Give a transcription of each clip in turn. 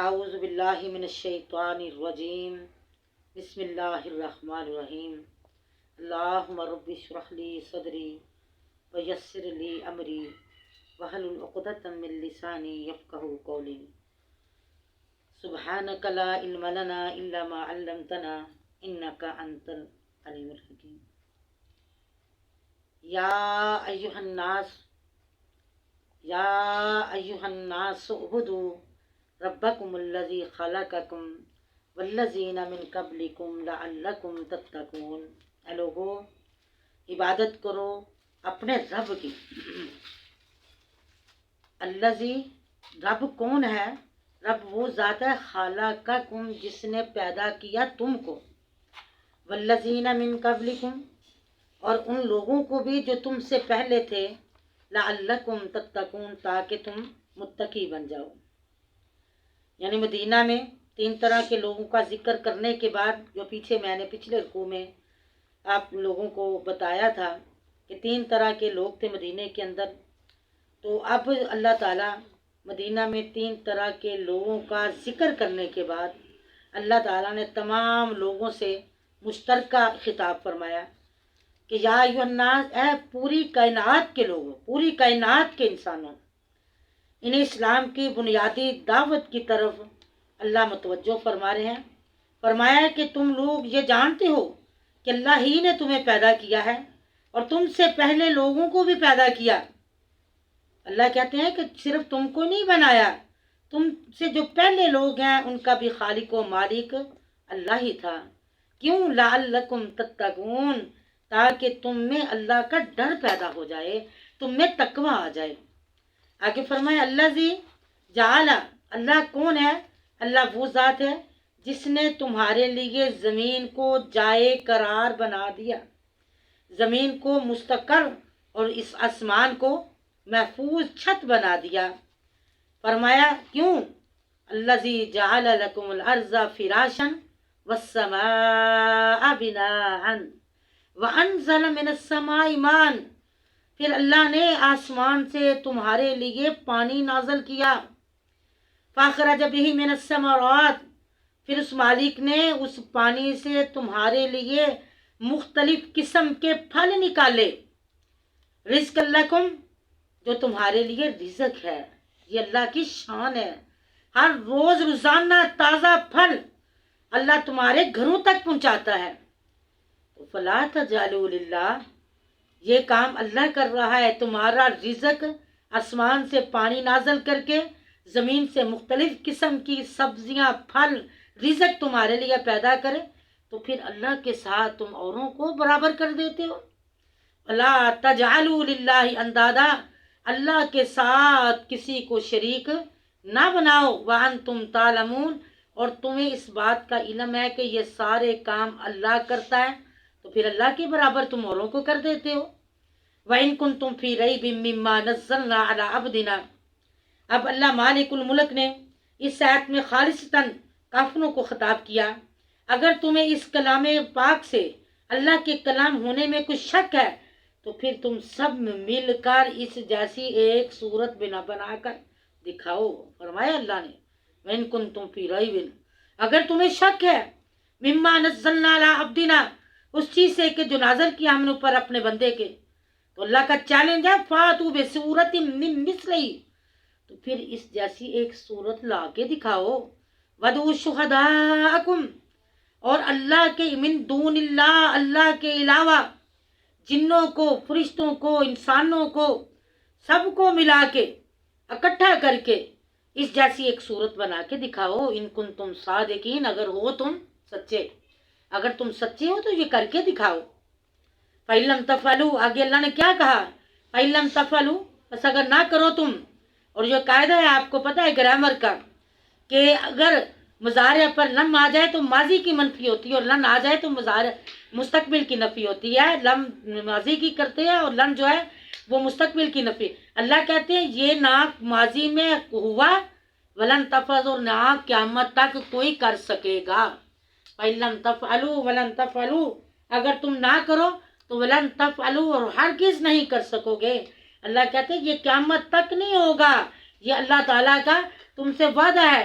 اعوذ باللہ من الشیطان الرجیم بسم اللہ الرحمن الرحیم اللہم رب اشرح لی صدری ویسر لی امری واحلل عقدۃ من لسانی یفقہوا قولی سبحانک لا علم لنا الا ما علمتنا انک انت العلیم الحکیم یا ایھا الناس اعبدوا ربکم الذی خلقکم والذین من قبلکم لعلکم تتقون۔ اے لوگو، عبادت کرو اپنے رب کی۔ الذی، رب کون ہے؟ رب وہ ذات ہے خلقکم، جس نے پیدا کیا تم کو، والذین من قبلکم، اور ان لوگوں کو بھی جو تم سے پہلے تھے، لعلکم تتقون، تاکہ تم متقی بن جاؤ۔ یعنی مدینہ میں 3 طرح کے لوگوں کا ذکر کرنے کے بعد، جو پیچھے میں نے پچھلے رکوع میں آپ لوگوں کو بتایا تھا کہ 3 طرح کے لوگ تھے مدینہ کے اندر، تو اب اللہ تعالیٰ مدینہ میں 3 طرح کے لوگوں کا ذکر کرنے کے بعد اللہ تعالیٰ نے تمام لوگوں سے مشترکہ خطاب فرمایا کہ یا ایھا الناس، اے پوری کائنات کے لوگوں، پوری کائنات کے انسانوں، انہیں اسلام کی بنیادی دعوت کی طرف اللہ متوجہ فرما رہے ہیں۔ فرمایا ہے کہ تم لوگ یہ جانتے ہو کہ اللہ ہی نے تمہیں پیدا کیا ہے اور تم سے پہلے لوگوں کو بھی پیدا کیا۔ اللہ کہتے ہیں کہ صرف تم کو نہیں بنایا، تم سے جو پہلے لوگ ہیں ان کا بھی خالق و مالک اللہ ہی تھا۔ کیوں؟ لعلکم تتقون، تاکہ تم میں اللہ کا ڈر پیدا ہو جائے، تم میں تقوی آ جائے۔ آگے فرمایا الذی جعل، اللہ کون ہے؟ اللہ وہ ذات ہے جس نے تمہارے لیے زمین کو جائے قرار بنا دیا، زمین کو مستقر اور اس آسمان کو محفوظ چھت بنا دیا۔ فرمایا کیوں؟ الذی جعل لکم الارض فراشا والسماء بناء وانزل من السماء ماء، پھر اللہ نے آسمان سے تمہارے لیے پانی نازل کیا۔ فاخرج بہ من الثمرات، پھر اس مالک نے اس پانی سے تمہارے لیے مختلف قسم کے پھل نکالے۔ رزق لکم، جو تمہارے لیے رزق ہے، یہ اللہ کی شان ہے۔ ہر روز روزانہ تازہ پھل اللہ تمہارے گھروں تک پہنچاتا ہے۔ فلا تجعلوا للہ، یہ کام اللہ کر رہا ہے، تمہارا رزق آسمان سے پانی نازل کر کے، زمین سے مختلف قسم کی سبزیاں، پھل، رزق تمہارے لیے پیدا کرے، تو پھر اللہ کے ساتھ تم اوروں کو برابر کر دیتے ہو۔ فلا تجعلوا للہ اندادا، اللہ کے ساتھ کسی کو شریک نہ بناؤ، وانتم تعلمون، اور تمہیں اس بات کا علم ہے کہ یہ سارے کام اللہ کرتا ہے، تو پھر اللہ کے برابر تم اوروں کو کر دیتے ہو۔ وَإِن كُنتُمْ فِي رَيْبٍ مِّمَّا نَزَّلْنَا عَلَىٰ عَبْدِنَا، اب اللہ مالک الملک نے اس آیت میں خالصتاً کافروں کو خطاب کیا، اگر تمہیں اس کلام پاک سے اللہ کے کلام ہونے میں کچھ شک ہے تو پھر تم سب مل کر اس جیسی ایک صورت بنا کر دکھاؤ۔ فرمایا اللہ نے وَإِن كُنتُمْ فِي رَيْبٍ، اگر تمہیں شک ہے، مِّمَّا نَزَّلْنَا عَلَىٰ عَبْدِنَا، اس چیز سے کہ جو نازل کیا ہم نے اوپر اپنے بندے کے، تو اللہ کا چیلنج ہے فَأْتُوا بِسُورَةٍ مِّن مِّثْلِهِ، تو پھر اس جیسی ایک صورت لا کے دکھاؤ۔ وَادْعُوا شُهَدَاءَكُمْ، اور اللہ کے من دون اللہ، اللہ کے علاوہ جنوں کو، فرشتوں کو، انسانوں کو، سب کو ملا کے اکٹھا کر کے اس جیسی ایک صورت بنا کے دکھاؤ۔ ان کنتم صادقین، اگر ہو تم سچے، اگر تم سچے ہو تو یہ کر کے دکھاؤ۔ فَإِن لَمْ تَفْعَلُوا، آگے اللہ نے کیا کہا؟ فَإِن لَمْ تَفْعَلُوا، بس اگر نہ کرو تم، اور جو قاعدہ ہے آپ کو پتہ ہے گرامر کا، کہ اگر مضارع پر لم آ جائے تو ماضی کی منفی ہوتی ہے، اور لن آ جائے تو مضارع مستقبل کی نفی ہوتی ہے۔ لم ماضی کی کرتے ہیں اور لن جو ہے وہ مستقبل کی نفی۔ اللہ کہتے ہیں یہ نہ ماضی میں ہوا، ولن تفعلوا، اور نہ قیامت تک کوئی کر سکے گا۔ فَإِن لَمْ تَفْعَلُوا وَلَن تَفْعَلُوا، اگر تم نہ کرو تو ولن تفعلوا، اور ہرگز نہیں کر سکو گے۔ اللہ کہتے ہیں یہ قیامت تک نہیں ہوگا، یہ اللہ تعالیٰ کا تم سے وعدہ ہے۔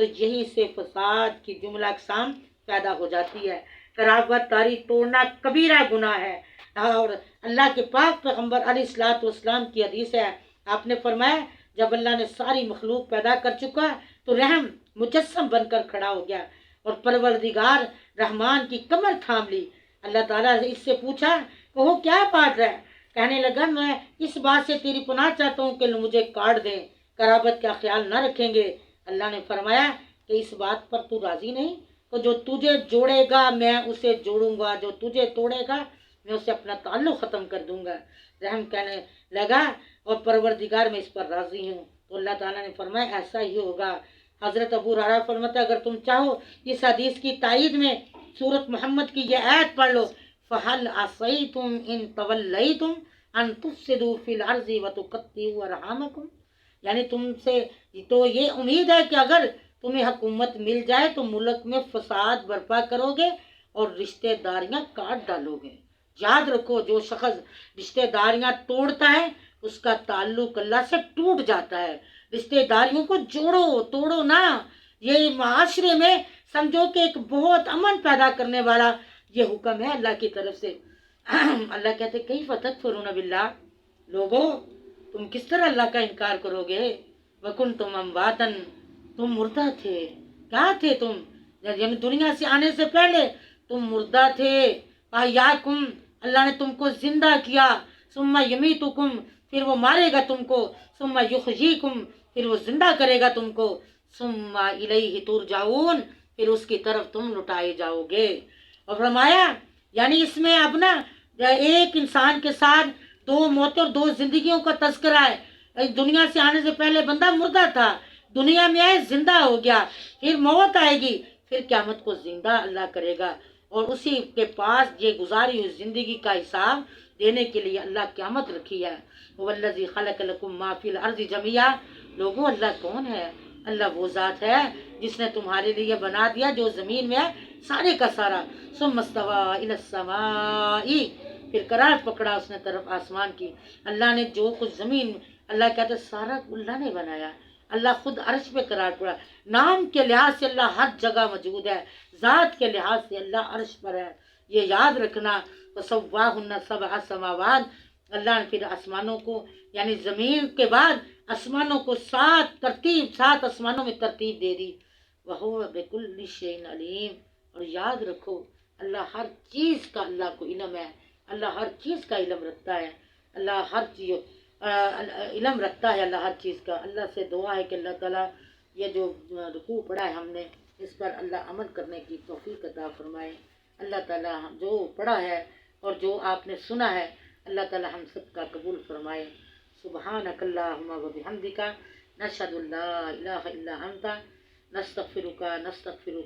تو یہیں سے فساد کی جملہ اقسام پیدا ہو جاتی ہے۔ قرابت داری توڑنا کبیرہ گناہ ہے، اور اللہ کے پاک پیغمبر علیہ الصلوۃ والسلام کی حدیث ہے، آپ نے فرمایا جب اللہ نے ساری مخلوق پیدا کر چکا تو رحم مجسم بن کر کھڑا ہو گیا اور پروردگار رحمان کی کمر تھام لی۔ اللہ تعالیٰ نے اس سے پوچھا کہ وہ کیا بات ہے؟ کہنے لگا میں اس بات سے تیری پناہ چاہتا ہوں کہ مجھے کاٹ دیں، قرابت کا خیال نہ رکھیں گے۔ اللہ نے فرمایا کہ اس بات پر تو راضی نہیں، تو جو تجھے جوڑے گا میں اسے جوڑوں گا، جو تجھے توڑے گا میں اسے اپنا تعلق ختم کر دوں گا۔ رحم کہنے لگا اور پروردگار میں اس پر راضی ہوں۔ تو اللہ تعالیٰ نے فرمایا ایسا ہی ہوگا۔ حضرت ابو ہریرہ فرماتا ہے اگر تم چاہو اس حدیث کی تائید میں سورت محمد کی یہ آیت پڑھ لو، فَهَلْ عَصَيْتُمْ إِن تَوَلَّيْتُمْ أَن تُفْسِدُوا فِي الْأَرْضِ وَتُقَطِّعُوا أَرْحَامَكُمْ، یعنی تم سے تو یہ امید ہے کہ اگر تمہیں حکومت مل جائے تو ملک میں فساد برپا کرو گے اور رشتہ داریاں کاٹ ڈالو گے۔ یاد رکھو جو شخص رشتہ داریاں توڑتا ہے اس کا تعلق اللہ سے ٹوٹ جاتا ہے۔ رشتہ داریوں کو جوڑو، توڑو نہ۔ یہ معاشرے میں سمجھو کہ ایک بہت امن پیدا کرنے والا یہ حکم ہے اللہ کی طرف سے۔ اللہ کہتے کیف تکفرون باللہ، لوگو تم کس طرح اللہ کا انکار کرو گے؟ وکنتم امواتا، تم مردہ تھے۔ کیا تھے تم؟ یعنی دنیا سے آنے سے پہلے تم مردہ تھے۔ احیاکم، اللہ نے تم کو زندہ کیا۔ ثم یمیتکم، پھر وہ مارے گا تم کو۔ ثم یحییکم، پھر وہ زندہ کرے گا تم کو۔ ثم الیہ ترجعون، پھر اس کی طرف تم لٹائے جاؤ گے۔ اور فرمایا یعنی اس میں اب نا ایک انسان کے ساتھ دو موتیں اور دو زندگیوں کا تذکرہ ہے۔ دنیا سے آنے سے پہلے بندہ مردہ تھا، دنیا میں آئے زندہ ہو گیا، پھر موت آئے گی، پھر قیامت کو زندہ اللہ کرے گا، اور اسی کے پاس یہ گزاری ہوئی زندگی کا حساب دینے کے لیے اللہ قیامت رکھی ہے۔ والذی خلق لکم ما فی الارض جميعا، لوگوں اللہ کون ہے؟ اللہ وہ ذات ہے جس نے تمہارے لیے بنا دیا جو زمین میں ہے سارے کا سارا۔ ثم استوى الى السماء، پھر قرار پکڑا اس نے طرف آسمان کی۔ اللہ نے جو کچھ زمین، اللہ کہتے سارا اللہ نے بنایا۔ اللہ خود عرش پہ قرار پڑا۔ نام کے لحاظ سے اللہ ہر جگہ موجود ہے، ذات کے لحاظ سے اللہ عرش پر ہے، یہ یاد رکھنا۔ وَسَوَّاهُنَّ سَبْعَ سَمَاوَاتٍ، اللہ نے پھر آسمانوں کو یعنی زمین کے بعد آسمانوں کو سات آسمانوں میں ترتیب دے دی۔ وَهُوَ بِكُلِّ شَيْءٍ عَلِيمٌ، اور یاد رکھو اللہ ہر چیز کا اللہ کو علم ہے، اللہ ہر چیز کا علم رکھتا ہے، اللہ ہر چیز علم رکھتا ہے، اللہ ہر چیز کا۔ اللہ سے دعا ہے کہ اللہ تعالیٰ یہ جو رکوع پڑھا ہے ہم نے اس پر اللہ عمل کرنے کی توفیق عطا فرمائے۔ اللہ تعالیٰ جو پڑھا ہے اور جو آپ نے سنا ہے اللہ تعالیٰ ہم سب کا قبول فرمائے۔ سبحانک اللہم و بحمدک، نشہد ان لا الہ الا انت، نستغفرک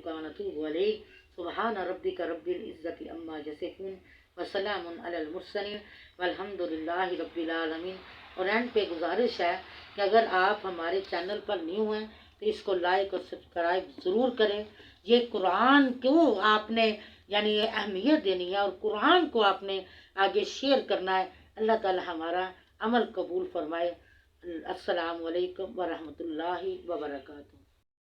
و نتوب الیک۔ سبحان ربک رب العزت عما یصفون وسلام علی المرسلین والحمد للہ رب العالمین۔ اور اینڈ پہ گزارش ہے کہ اگر آپ ہمارے چینل پر نیو ہیں تو اس کو لائک اور سبسکرائب ضرور کریں۔ یہ قرآن کو آپ نے یعنی اہمیت دینی ہے اور قرآن کو آپ نے آگے شیئر کرنا ہے۔ اللہ تعالی ہمارا عمل قبول فرمائے۔ السلام علیکم ورحمۃ اللہ وبرکاتہ۔